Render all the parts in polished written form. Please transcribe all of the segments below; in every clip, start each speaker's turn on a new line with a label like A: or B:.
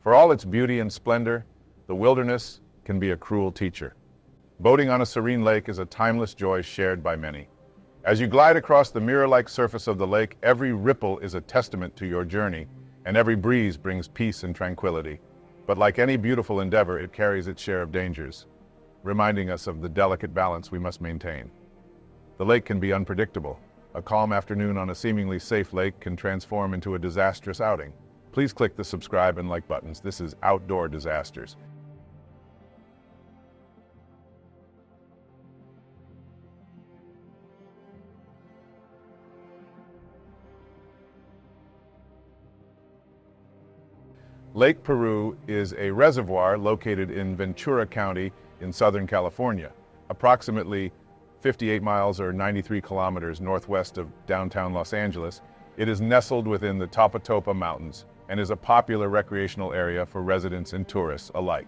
A: For all its beauty and splendor, the wilderness can be a cruel teacher. Boating on a serene lake is a timeless joy shared by many. As you glide across the mirror-like surface of the lake, every ripple is a testament to your journey, and every breeze brings peace and tranquility. But like any beautiful endeavor, it carries its share of dangers, reminding us of the delicate balance we must maintain. The lake can be unpredictable. A calm afternoon on a seemingly safe lake can transform into a disastrous outing. Please click the subscribe and like buttons. This is Outdoor Disasters. Lake Piru is a reservoir located in Ventura County in Southern California, approximately 58 miles or 93 kilometers northwest of downtown Los Angeles. It is nestled within the Topatopa Mountains and is a popular recreational area for residents and tourists alike.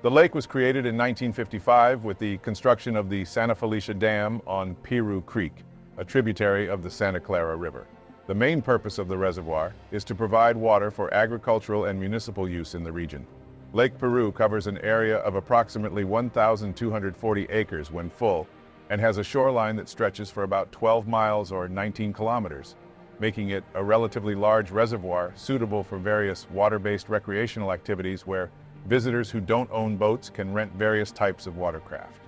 A: The lake was created in 1955 with the construction of the Santa Felicia Dam on Piru Creek, a tributary of the Santa Clara River. The main purpose of the reservoir is to provide water for agricultural and municipal use in the region. Lake Piru covers an area of approximately 1,240 acres when full and has a shoreline that stretches for about 12 miles or 19 kilometers, making it a relatively large reservoir suitable for various water-based recreational activities where visitors who don't own boats can rent various types of watercraft.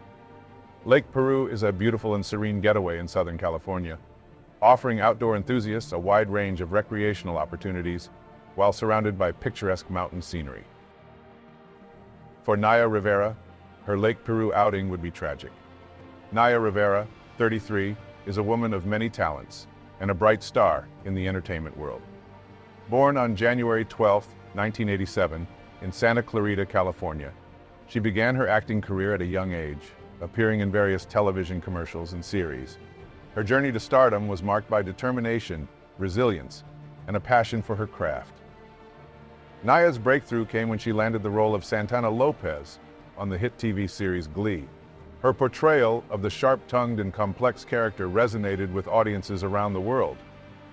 A: Lake Piru is a beautiful and serene getaway in Southern California, offering outdoor enthusiasts a wide range of recreational opportunities while surrounded by picturesque mountain scenery. For Naya Rivera, her Lake Piru outing would be tragic. Naya Rivera, 33, is a woman of many talents and a bright star in the entertainment world. Born on January 12, 1987, in Santa Clarita, California, she began her acting career at a young age, appearing in various television commercials and series. Her journey to stardom was marked by determination, resilience, and a passion for her craft. Naya's breakthrough came when she landed the role of Santana Lopez on the hit TV series Glee. Her portrayal of the sharp-tongued and complex character resonated with audiences around the world.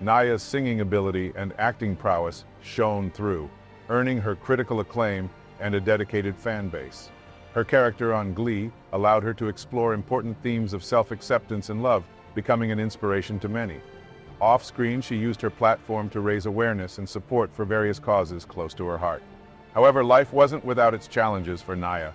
A: Naya's singing ability and acting prowess shone through, earning her critical acclaim and a dedicated fan base. Her character on Glee allowed her to explore important themes of self-acceptance and love, becoming an inspiration to many. Off-screen, she used her platform to raise awareness and support for various causes close to her heart. However, life wasn't without its challenges for Naya.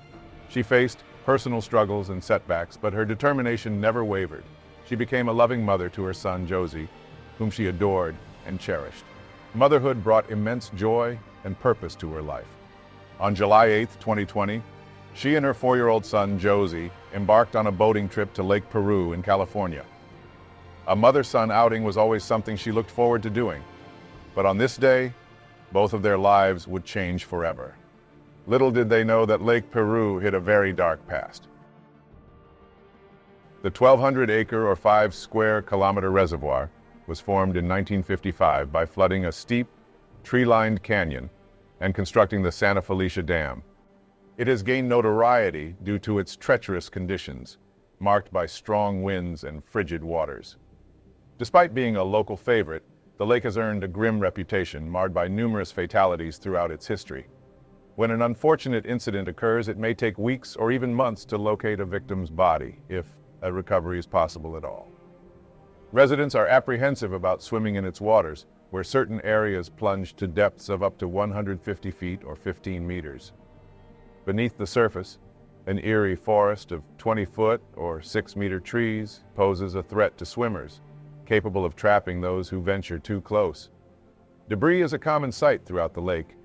A: She faced personal struggles and setbacks, but her determination never wavered. She became a loving mother to her son, Josey, whom she adored and cherished. Motherhood brought immense joy and purpose to her life. On July 8, 2020, she and her 4-year-old son, Josey, embarked on a boating trip to Lake Piru in California. A mother-son outing was always something she looked forward to doing, but on this day, both of their lives would change forever. Little did they know that Lake Piru hid a very dark past. The 1,200-acre or 5-square-kilometer reservoir was formed in 1955 by flooding a steep, tree-lined canyon and constructing the Santa Felicia Dam. It has gained notoriety due to its treacherous conditions, marked by strong winds and frigid waters. Despite being a local favorite, the lake has earned a grim reputation, marred by numerous fatalities throughout its history. When an unfortunate incident occurs, it may take weeks or even months to locate a victim's body, if a recovery is possible at all. Residents are apprehensive about swimming in its waters, where certain areas plunge to depths of up to 150 feet or 15 meters. Beneath the surface, an eerie forest of 20-foot or 6-meter trees poses a threat to swimmers, capable of trapping those who venture too close. Debris is a common sight throughout the lake,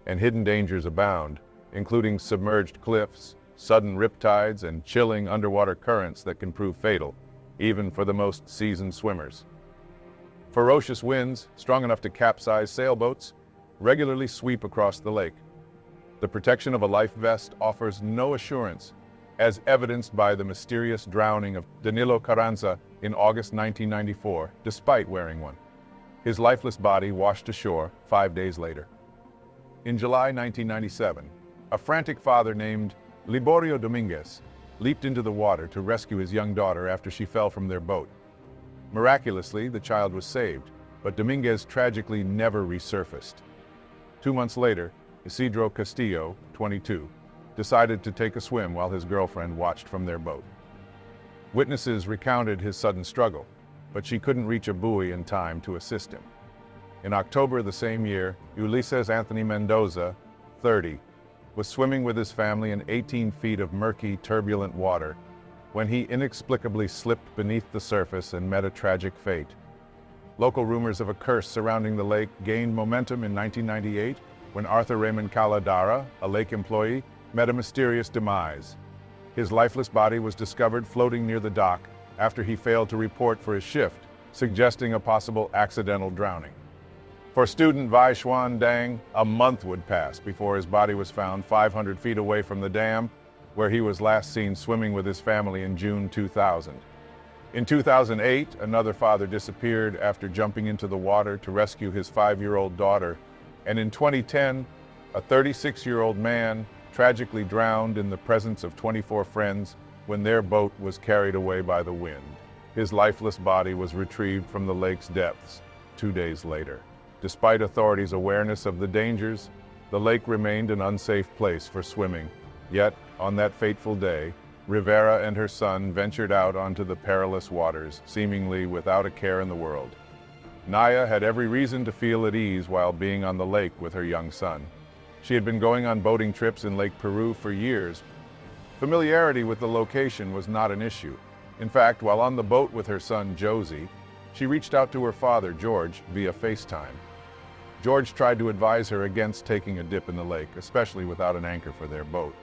A: and hidden dangers abound, including submerged cliffs, sudden riptides, and chilling underwater currents that can prove fatal, even for the most seasoned swimmers. Ferocious winds, strong enough to capsize sailboats, regularly sweep across the lake. The protection of a life vest offers no assurance, as evidenced by the mysterious drowning of Danilo Carranza in August 1994, despite wearing one. His lifeless body washed ashore 5 days later. In July 1997, a frantic father named Liborio Dominguez leaped into the water to rescue his young daughter after she fell from their boat. Miraculously, the child was saved, but Dominguez tragically never resurfaced. 2 months later, Isidro Castillo, 22, decided to take a swim while his girlfriend watched from their boat. Witnesses recounted his sudden struggle, but she couldn't reach a buoy in time to assist him. In October the same year, Ulises Anthony Mendoza, 30, was swimming with his family in 18 feet of murky, turbulent water when he inexplicably slipped beneath the surface and met a tragic fate. Local rumors of a curse surrounding the lake gained momentum in 1998 when Arthur Raymond Caladara, a lake employee, met a mysterious demise. His lifeless body was discovered floating near the dock after he failed to report for his shift, suggesting a possible accidental drowning. For student Vai Xuan Dang, a month would pass before his body was found 500 feet away from the dam, where he was last seen swimming with his family in June 2000. In 2008, another father disappeared after jumping into the water to rescue his 5-year-old daughter, and in 2010, a 36-year-old man tragically drowned in the presence of 24 friends when their boat was carried away by the wind. His lifeless body was retrieved from the lake's depths 2 days later. Despite authorities' awareness of the dangers, the lake remained an unsafe place for swimming. Yet, on that fateful day, Rivera and her son ventured out onto the perilous waters, seemingly without a care in the world. Naya had every reason to feel at ease while being on the lake with her young son. She had been going on boating trips in Lake Piru for years. Familiarity with the location was not an issue. In fact, while on the boat with her son, Josey, she reached out to her father, George, via FaceTime. George tried to advise her against taking a dip in the lake, especially without an anchor for their boat.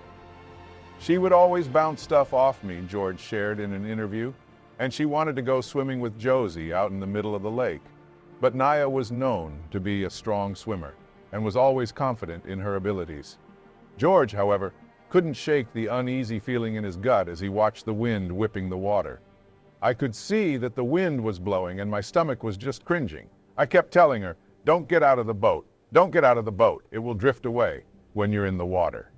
A: "She would always bounce stuff off me," George shared in an interview, and she wanted to go swimming with Josey out in the middle of the lake. But Naya was known to be a strong swimmer and was always confident in her abilities. George, however, couldn't shake the uneasy feeling in his gut as he watched the wind whipping the water. "I could see that the wind was blowing and my stomach was just cringing. I kept telling her, 'Don't get out of the boat. Don't get out of the boat. It will drift away when you're in the water.'"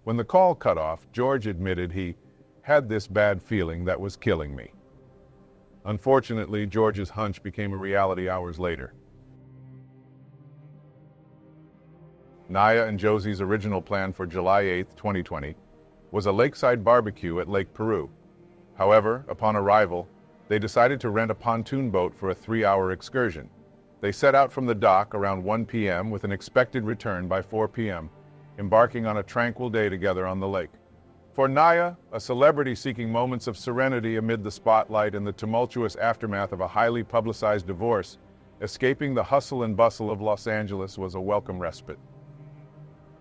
A: When the call cut off, George admitted he had this bad feeling that was killing me. Unfortunately, George's hunch became a reality hours later. Naya and Josey's original plan for July 8, 2020, was a lakeside barbecue at Lake Piru. However, upon arrival, they decided to rent a pontoon boat for a 3-hour excursion. They set out from the dock around 1 p.m. with an expected return by 4 p.m., embarking on a tranquil day together on the lake. For Naya, a celebrity seeking moments of serenity amid the spotlight and the tumultuous aftermath of a highly publicized divorce, escaping the hustle and bustle of Los Angeles was a welcome respite.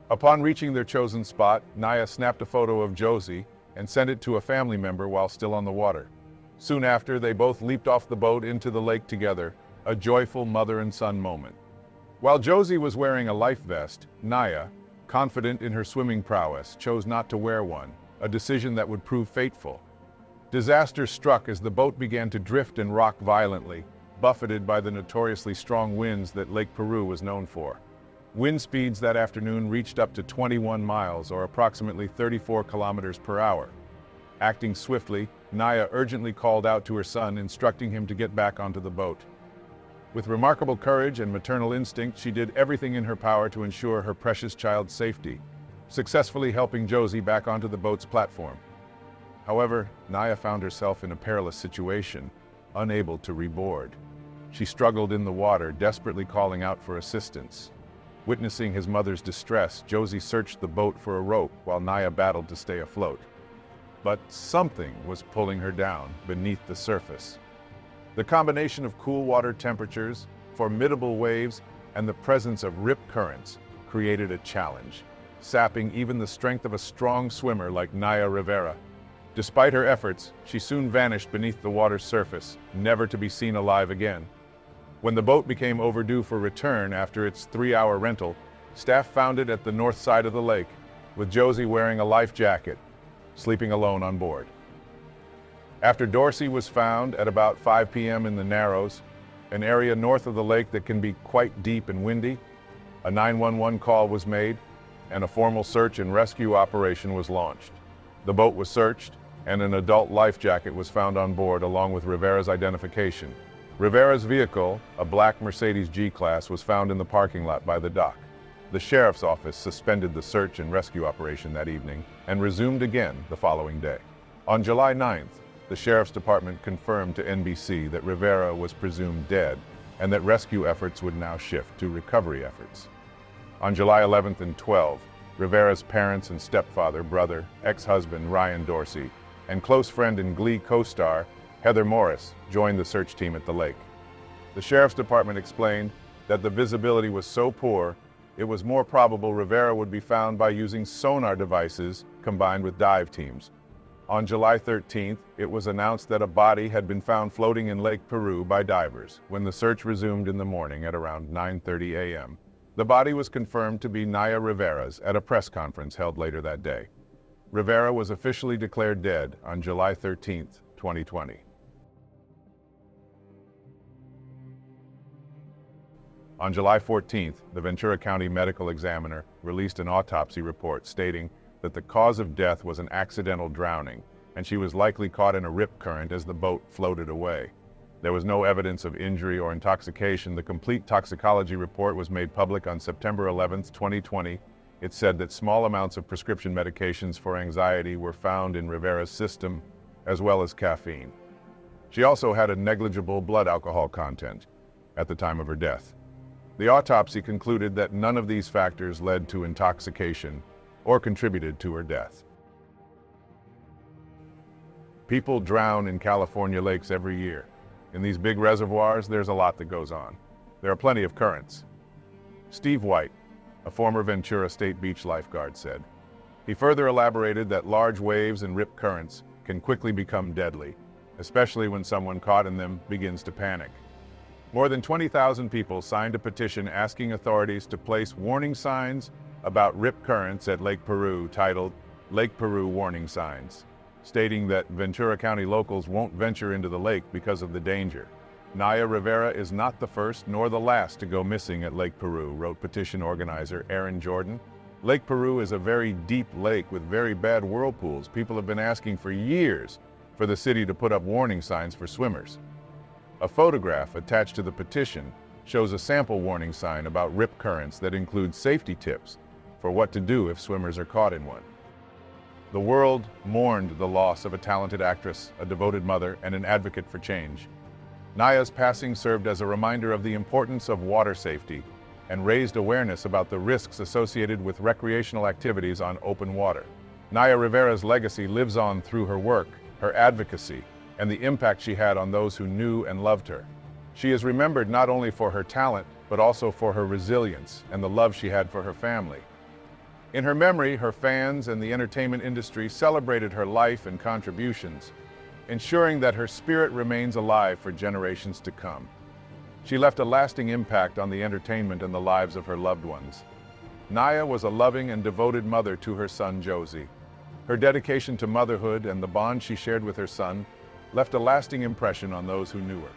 A: Upon reaching their chosen spot, Naya snapped a photo of Josey and sent it to a family member while still on the water. Soon after, they both leaped off the boat into the lake together, a joyful mother and son moment. While Josey was wearing a life vest, Naya, confident in her swimming prowess, chose not to wear one, a decision that would prove fateful. Disaster struck as the boat began to drift and rock violently, buffeted by the notoriously strong winds that Lake Piru was known for. Wind speeds that afternoon reached up to 21 miles, or approximately 34 kilometers per hour. Acting swiftly, Naya urgently called out to her son, instructing him to get back onto the boat. With remarkable courage and maternal instinct, she did everything in her power to ensure her precious child's safety, successfully helping Josey back onto the boat's platform. However, Naya found herself in a perilous situation, unable to reboard. She struggled in the water, desperately calling out for assistance. Witnessing his mother's distress, Josey searched the boat for a rope while Naya battled to stay afloat. But something was pulling her down beneath the surface. The combination of cool water temperatures, formidable waves, and the presence of rip currents created a challenge, sapping even the strength of a strong swimmer like Naya Rivera. Despite her efforts, she soon vanished beneath the water's surface, never to be seen alive again. When the boat became overdue for return after its 3-hour rental, staff found it at the north side of the lake, with Josey wearing a life jacket, sleeping alone on board. After Dorsey was found at about 5 p.m. in the Narrows, an area north of the lake that can be quite deep and windy, a 911 call was made, and a formal search and rescue operation was launched. The boat was searched, and an adult life jacket was found on board along with Rivera's identification. Rivera's vehicle, a black Mercedes G-Class, was found in the parking lot by the dock. The sheriff's office suspended the search and rescue operation that evening and resumed again the following day. On July 9th, the sheriff's department confirmed to NBC that Rivera was presumed dead and that rescue efforts would now shift to recovery efforts. On July 11th and 12th, Rivera's parents and stepfather, brother, ex-husband Ryan Dorsey, and close friend and Glee co-star Heather Morris joined the search team at the lake. The sheriff's department explained that the visibility was so poor, it was more probable Rivera would be found by using sonar devices combined with dive teams. On July 13th, it was announced that a body had been found floating in Lake Piru by divers when the search resumed in the morning at around 9:30 a.m. The body was confirmed to be Naya Rivera's at a press conference held later that day. Rivera was officially declared dead on July 13th, 2020. On July 14th, the Ventura County medical examiner released an autopsy report stating that the cause of death was an accidental drowning, and she was likely caught in a rip current as the boat floated away. There was no evidence of injury or intoxication. The complete toxicology report was made public on September 11, 2020. It said that small amounts of prescription medications for anxiety were found in Rivera's system, as well as caffeine. She also had a negligible blood alcohol content at the time of her death. The autopsy concluded that none of these factors led to intoxication or contributed to her death. People drown in California lakes every year. In these big reservoirs, there's a lot that goes on. There are plenty of currents. Steve White, a former Ventura State Beach lifeguard, said. He further elaborated that large waves and rip currents can quickly become deadly, especially when someone caught in them begins to panic. More than 20,000 people signed a petition asking authorities to place warning signs about rip currents at Lake Piru titled Lake Piru Warning Signs, stating that Ventura County locals won't venture into the lake because of the danger. Naya Rivera is not the first nor the last to go missing at Lake Piru, wrote petition organizer Aaron Jordan. Lake Piru is a very deep lake with very bad whirlpools. People have been asking for years for the city to put up warning signs for swimmers. A photograph attached to the petition shows a sample warning sign about rip currents that includes safety tips for what to do if swimmers are caught in one. The world mourned the loss of a talented actress, a devoted mother, and an advocate for change. Naya's passing served as a reminder of the importance of water safety and raised awareness about the risks associated with recreational activities on open water. Naya Rivera's legacy lives on through her work, her advocacy, and the impact she had on those who knew and loved her. She is remembered not only for her talent, but also for her resilience and the love she had for her family. In her memory, her fans and the entertainment industry celebrated her life and contributions, ensuring that her spirit remains alive for generations to come. She left a lasting impact on the entertainment and the lives of her loved ones. Naya was a loving and devoted mother to her son, Josey. Her dedication to motherhood and the bond she shared with her son left a lasting impression on those who knew her.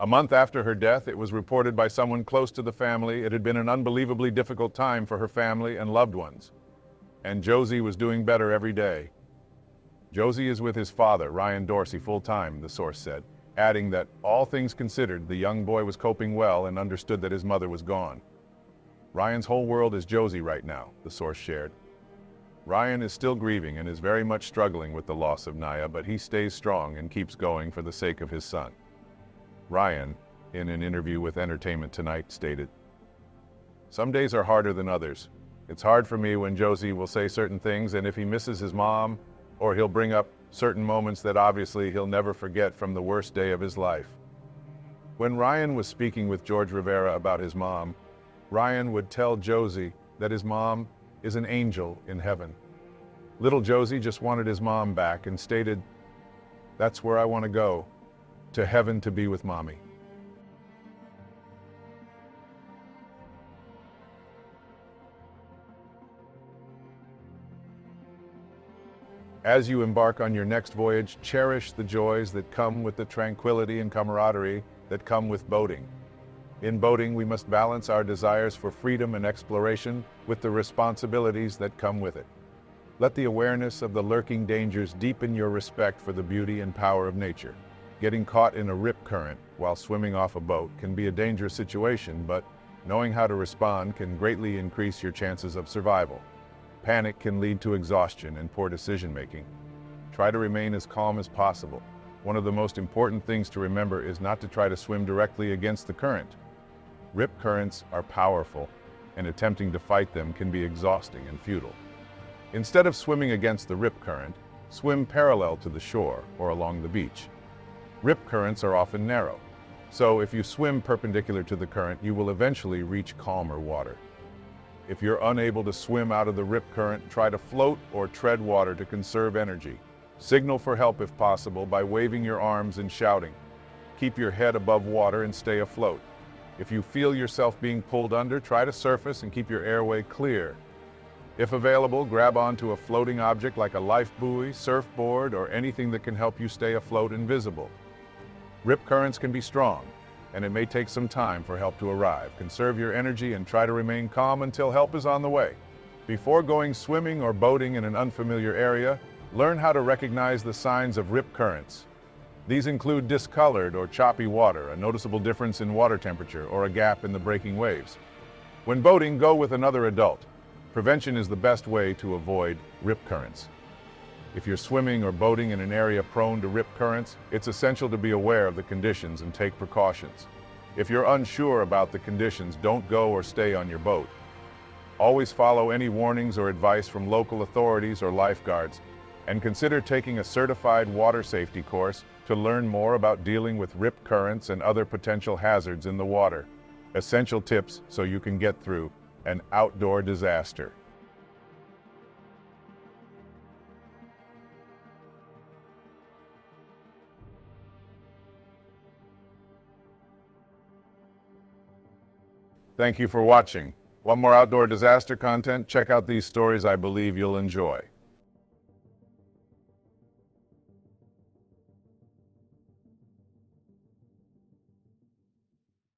A: A month after her death, it was reported by someone close to the family it had been an unbelievably difficult time for her family and loved ones. And Josey was doing better every day. Josey is with his father, Ryan Dorsey, full-time, the source said, adding that, all things considered, the young boy was coping well and understood that his mother was gone. Ryan's whole world is Josey right now, the source shared. Ryan is still grieving and is very much struggling with the loss of Naya, but he stays strong and keeps going for the sake of his son. Ryan, in an interview with Entertainment Tonight, stated, "Some days are harder than others. It's hard for me when Josey will say certain things, and if he misses his mom, or he'll bring up certain moments that obviously he'll never forget from the worst day of his life." When Ryan was speaking with George Rivera about his mom, Ryan would tell Josey that his mom is an angel in heaven. Little Josey just wanted his mom back and stated, "That's where I want to go, to heaven to be with mommy." As you embark on your next voyage, cherish the joys that come with the tranquility and camaraderie that come with boating. In boating, we must balance our desires for freedom and exploration with the responsibilities that come with it. Let the awareness of the lurking dangers deepen your respect for the beauty and power of nature. Getting caught in a rip current while swimming off a boat can be a dangerous situation, but knowing how to respond can greatly increase your chances of survival. Panic can lead to exhaustion and poor decision-making. Try to remain as calm as possible. One of the most important things to remember is not to try to swim directly against the current. Rip currents are powerful, and attempting to fight them can be exhausting and futile. Instead of swimming against the rip current, swim parallel to the shore or along the beach. Rip currents are often narrow, so if you swim perpendicular to the current, you will eventually reach calmer water. If you're unable to swim out of the rip current, try to float or tread water to conserve energy. Signal for help if possible by waving your arms and shouting. Keep your head above water and stay afloat. If you feel yourself being pulled under, try to surface and keep your airway clear. If available, grab onto a floating object like a life buoy, surfboard, or anything that can help you stay afloat and visible. Rip currents can be strong, and it may take some time for help to arrive. Conserve your energy and try to remain calm until help is on the way. Before going swimming or boating in an unfamiliar area, learn how to recognize the signs of rip currents. These include discolored or choppy water, a noticeable difference in water temperature, or a gap in the breaking waves. When boating, go with another adult. Prevention is the best way to avoid rip currents. If you're swimming or boating in an area prone to rip currents, it's essential to be aware of the conditions and take precautions. If you're unsure about the conditions, don't go or stay on your boat. Always follow any warnings or advice from local authorities or lifeguards, and consider taking a certified water safety course to learn more about dealing with rip currents and other potential hazards in the water. Essential tips so you can get through an outdoor disaster. Thank you for watching. Want more outdoor disaster content? Check out these stories I believe you'll enjoy.